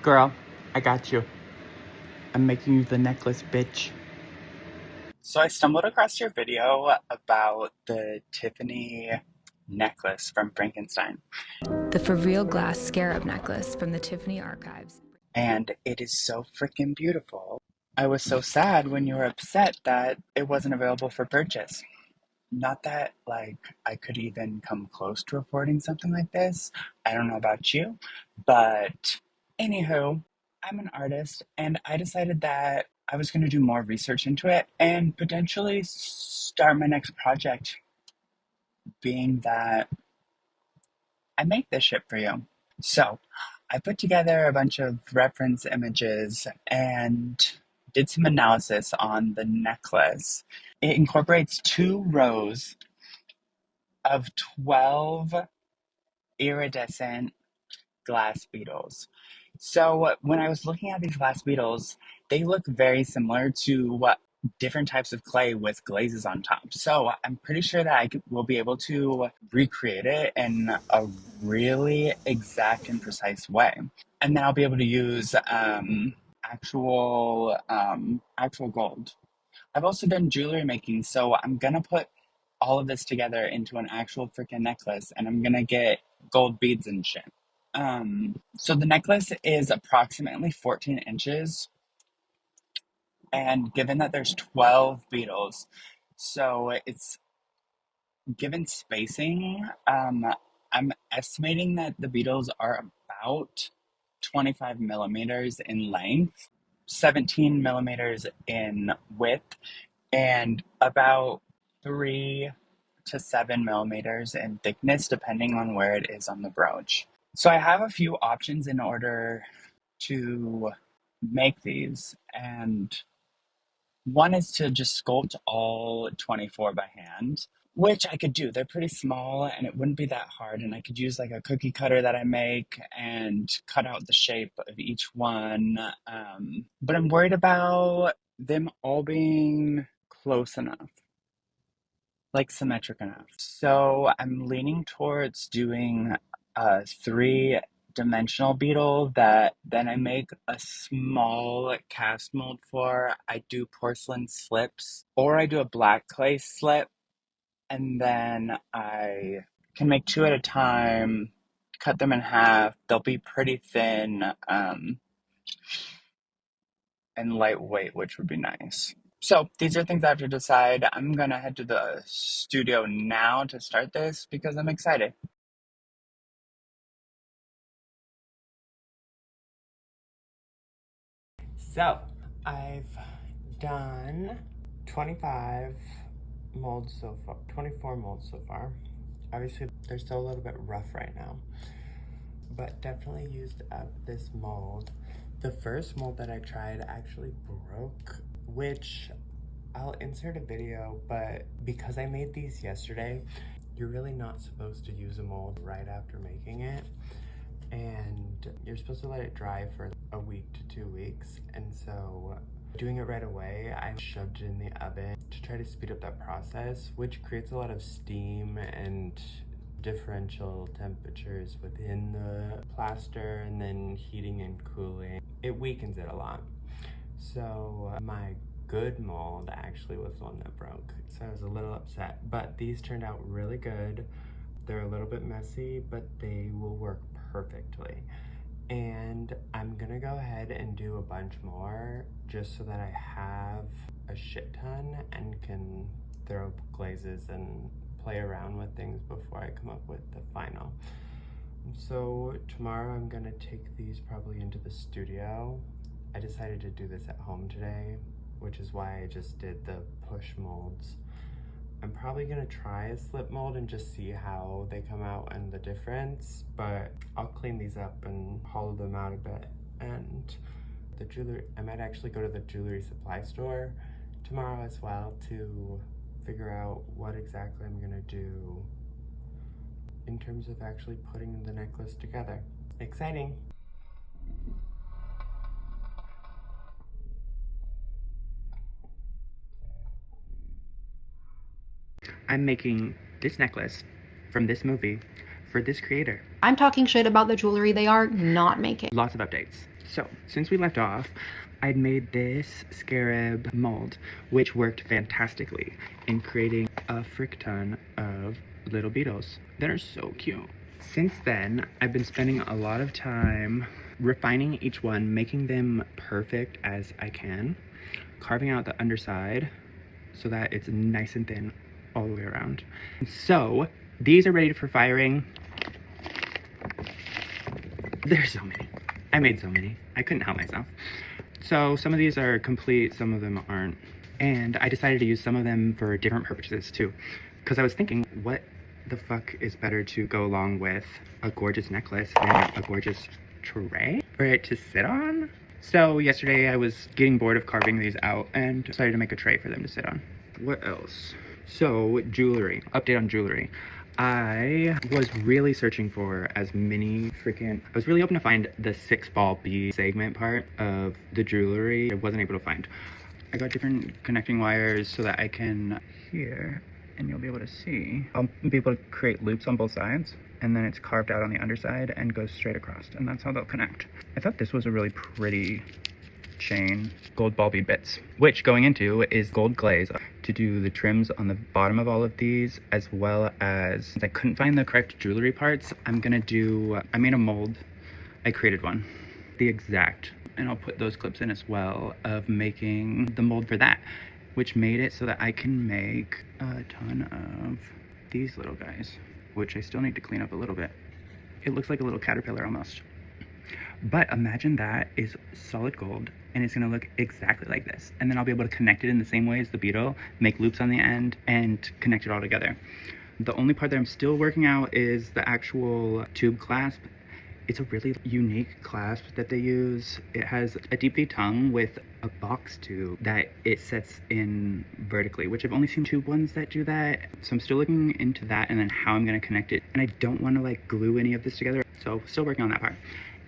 Girl, I got you. I'm making you the necklace, bitch. So I stumbled across your video about the Tiffany necklace from Frankenstein. The for real glass scarab necklace from the Tiffany archives. And it is so freaking beautiful. I was so sad when you were upset that it wasn't available for purchase. Not that, like, I could even come close to affording something like this. I don't know about you, but anywho, I'm an artist and I decided that I was going to do more research into it and potentially start my next project, being that I make this shit for you. So I put together a bunch of reference images and did some analysis on the necklace. It incorporates 2 rows of 12 iridescent glass beetles. So when I was looking at these glass beetles, they look very similar to what different types of clay with glazes on top. So I'm pretty sure that will be able to recreate it in a really exact and precise way. And then I'll be able to use actual gold. I've also done jewelry making, so I'm gonna put all of this together into an actual freaking necklace, and I'm gonna get gold beads and shit. So the necklace is approximately 14 inches, and given that there's 12 beetles, so it's given spacing, I'm estimating that the beetles are about 25 millimeters in length, 17 millimeters in width, and about 3 to 7 millimeters in thickness, depending on where it is on the brooch. So I have a few options in order to make these, and one is to just sculpt all 24 by hand, which I could do. They're pretty small and it wouldn't be that hard, and I could use like a cookie cutter that I make and cut out the shape of each one. But I'm worried about them all being close enough, like symmetric enough. So I'm leaning towards doing a 3 dimensional beetle that then I make a small cast mold for. I do porcelain slips, or I do a black clay slip, and then I can make 2 at a time, cut them in half. They'll be pretty thin, and lightweight, which would be nice. So these are things I have to decide. I'm gonna head to the studio now to start this because I'm excited. So I've done 25 molds so far, 24 molds so far. Obviously they're still a little bit rough right now, but definitely used up this mold. The first mold that I tried actually broke, which I'll insert a video, but because I made these yesterday, you're really not supposed to use a mold right after making it. And you're supposed to let it dry for a week to 2 weeks. And so doing it right away, I shoved it in the oven to try to speed up that process, which creates a lot of steam and differential temperatures within the plaster, and then heating and cooling. It weakens it a lot. So my good mold actually was the one that broke. So I was a little upset, but these turned out really good. They're a little bit messy, but they will work perfectly. And I'm gonna go ahead and do a bunch more just so that I have a shit ton and can throw glazes and play around with things before I come up with the final. So tomorrow I'm gonna take these probably into the studio. I decided to do this at home today, which is why I just did the push molds. I'm probably gonna try a slip mold and just see how they come out and the difference, but I'll clean these up and hollow them out a bit. And the jewelry, I might actually go to the jewelry supply store tomorrow as well to figure out what exactly I'm gonna do in terms of actually putting the necklace together. Exciting. I'm making this necklace from this movie for this creator. I'm talking shit about the jewelry they are not making. Lots of updates. So, since we left off, I'd made this scarab mold, which worked fantastically in creating a frick ton of little beetles that are so cute. Since then, I've been spending a lot of time refining each one, making them perfect as I can, carving out the underside so that it's nice and thin all the way around. So, these are ready for firing. There's so many. I made so many. I couldn't help myself. So some of these are complete, some of them aren't. And I decided to use some of them for different purposes too. Because I was thinking, what the fuck is better to go along with a gorgeous necklace than a gorgeous tray for it to sit on? So yesterday I was getting bored of carving these out and decided to make a tray for them to sit on. What else? So jewelry, update on jewelry. I was really searching for as many I was really hoping to find the 6-ball bead segment part of the jewelry. I wasn't able to find. I got different connecting wires so that I can, here, and you'll be able to see, I'll be able to create loops on both sides, and then it's carved out on the underside and goes straight across, and that's how they'll connect. I thought this was a really pretty chain, gold ball bead bits, which going into is gold glaze to do the trims on the bottom of all of these, as well as, since I couldn't find the correct jewelry parts, I made a mold. I created one, the exact, and I'll put those clips in as well, of making the mold for that, which made it so that I can make a ton of these little guys, which I still need to clean up a little bit. It looks like a little caterpillar almost. But imagine that is solid gold and it's gonna look exactly like this. And then I'll be able to connect it in the same way as the beetle, make loops on the end and connect it all together. The only part that I'm still working out is the actual tube clasp. It's a really unique clasp that they use. It has a deep V tongue with a box tube that it sets in vertically, which I've only seen tube ones that do that. So I'm still looking into that and then how I'm gonna connect it. And I don't wanna like glue any of this together. So still working on that part.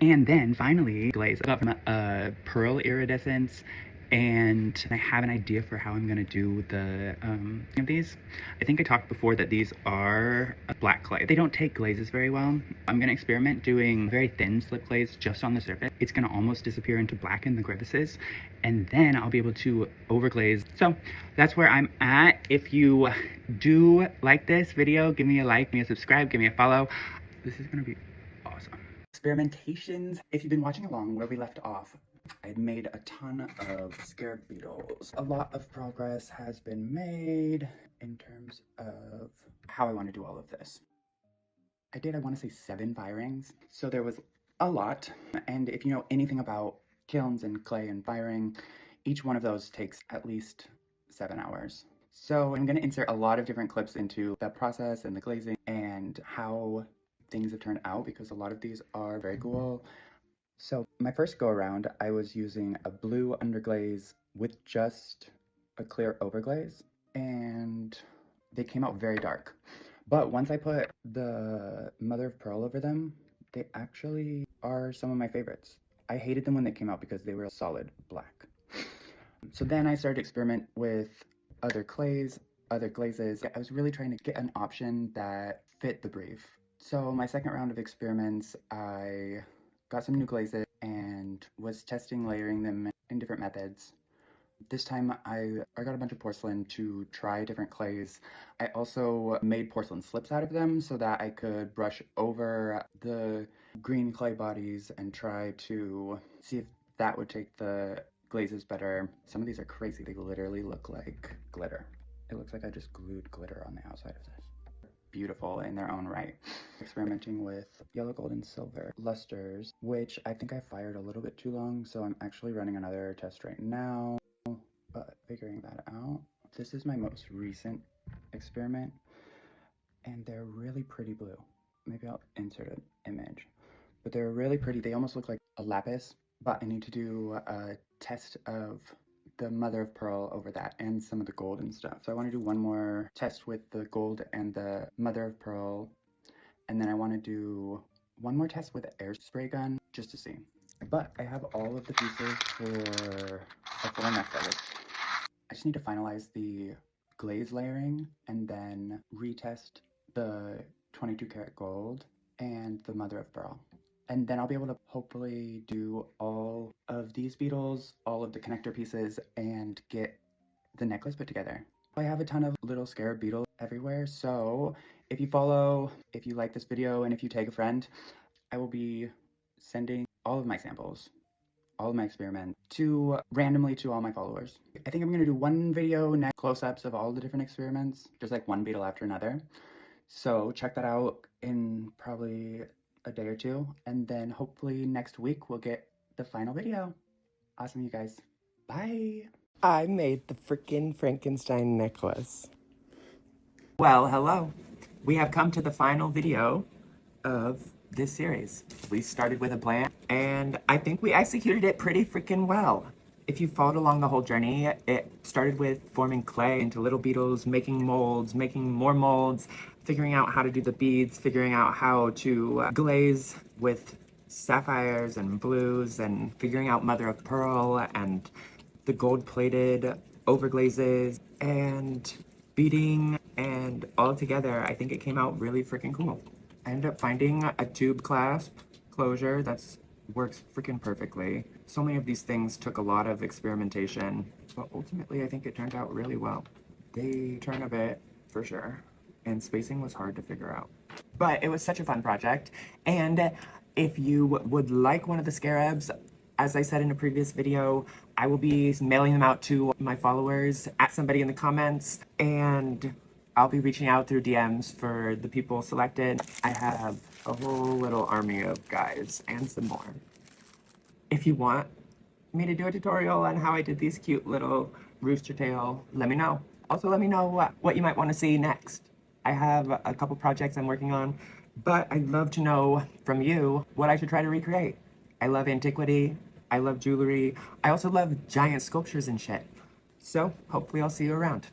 And then finally, glaze. I got from a pearl iridescence, and I have an idea for how I'm gonna do the of these. I think I talked before that these are a black clay. They don't take glazes very well. I'm gonna experiment doing very thin slip glaze just on the surface. It's gonna almost disappear into black in the crevices, and then I'll be able to overglaze. So that's where I'm at. If you do like this video, give me a like, give me a subscribe, give me a follow. This is gonna be awesome. Experimentations. If you've been watching along where we left off, I had made a ton of scarab beetles. A lot of progress has been made in terms of how I want to do all of this. I want to say 7 firings, so there was a lot. And if you know anything about kilns and clay and firing, each one of those takes at least 7 hours. So I'm going to insert a lot of different clips into the process and the glazing and how things have turned out, because a lot of these are very cool. So my first go around, I was using a blue underglaze with just a clear overglaze, and they came out very dark. But once I put the mother of pearl over them, they actually are some of my favorites. I hated them when they came out because they were solid black. So then I started to experiment with other clays, other glazes. I was really trying to get an option that fit the brief. So my second round of experiments, I got some new glazes and was testing layering them in different methods. This time I got a bunch of porcelain to try different clays. I also made porcelain slips out of them so that I could brush over the green clay bodies and try to see if that would take the glazes better. Some of these are crazy. They literally look like glitter. It looks like I just glued glitter on the outside of this. Beautiful in their own right. Experimenting with yellow, gold, and silver lusters, which I think I fired a little bit too long, so I'm actually running another test right now, but figuring that out. This is my most recent experiment, and they're really pretty blue. Maybe I'll insert an image, but they're really pretty. They almost look like a lapis, but I need to do a test of the mother of pearl over that and some of the gold and stuff. So I want to do one more test with the gold and the mother of pearl, and then I want to do one more test with an air spray gun just to see. But I have all of the pieces for a full necklace. I just need to finalize the glaze layering and then retest the 22 karat gold and the mother of pearl. And then I'll be able to hopefully do all of these beetles, all of the connector pieces, and get the necklace put together. I have a ton of little scarab beetles everywhere, so if you follow, if you like this video, and if you tag a friend, I will be sending all of my samples, all of my experiments, randomly to all my followers. I think I'm gonna do one video next, close-ups of all the different experiments, just like one beetle after another. So check that out in probably a day or two, and then hopefully next week we'll get the final video. Awesome, you guys. Bye. I made the freaking Frankenstein necklace. Well, hello. We have come to the final video of this series. We started with a plan, and I think we executed it pretty freaking well. If you followed along the whole journey, it started with forming clay into little beetles, making molds, making more molds, figuring out how to do the beads, figuring out how to glaze with sapphires and blues, and figuring out mother of pearl and the gold-plated overglazes and beading, and all together, I think it came out really freaking cool. I ended up finding a tube clasp closure that's works freaking perfectly. So many of these things took a lot of experimentation, but ultimately I think it turned out really well. They turn a bit, for sure, and spacing was hard to figure out. But it was such a fun project, and if you would like one of the scarabs, as I said in a previous video, I will be mailing them out to my followers, at somebody in the comments, and I'll be reaching out through DMs for the people selected. I have a whole little army of guys and some more. If you want me to do a tutorial on how I did these cute little rooster tail, let me know. Also, let me know what you might want to see next. I have a couple projects I'm working on, but I'd love to know from you what I should try to recreate. I love antiquity, I love jewelry, I also love giant sculptures and shit. So, hopefully I'll see you around.